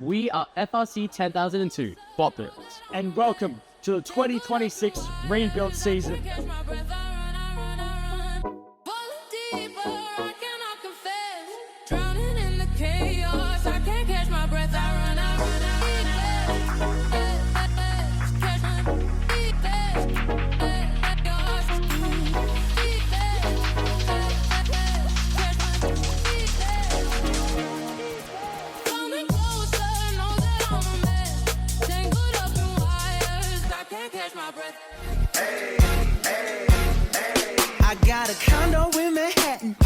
We are FRC 10,002 BotBuilders. And welcome to the 2026 rebuild season. I got a condo in Manhattan.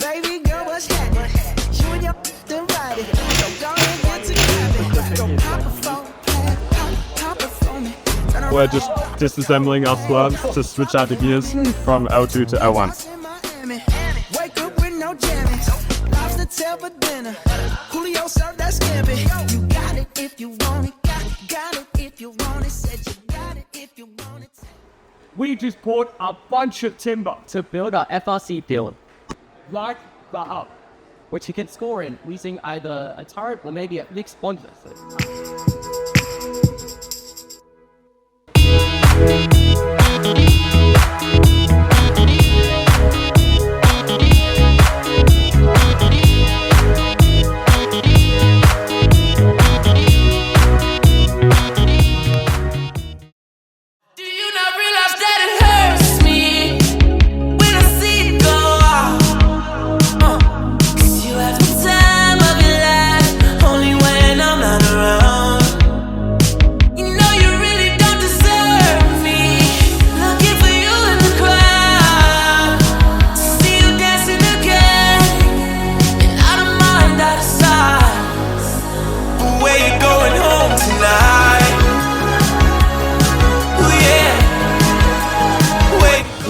Baby girl, what's happening? You and your divided. So go and get to clapping. Go pop a phone, pop a phone. We're just disassembling our slabs to switch out the gears from L2 to L1. Wake up with no jammies. Lobster tail for dinner. Julio served that scampi. You got it if you want it. Got it if you want it. Said you got it if you want it. We just bought a bunch of timber, To build our FRC build, like the hub. which you can score in using either a turret or maybe a mixed bond method.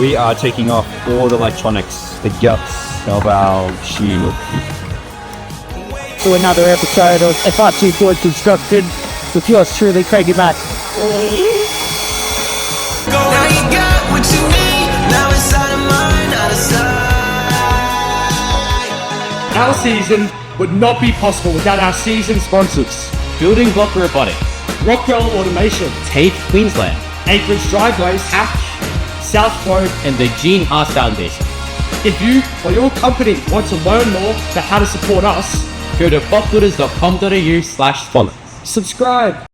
We are taking off all the electronics, the guts of our shield. To another episode of FRC Board Construction with yours truly, Craigie Matt. Now you got what you need. Now it's out of mind, out of sight. Our season would not be possible without our season sponsors. Building Block Robotics, Rockwell Automation, TAFE Queensland, Anchorage Driveways, Hatch, South Road. and the Gene Haas Foundation. If you or your company want to learn more about how to support us, Go to botbuilders.com.au/sponsor. subscribe.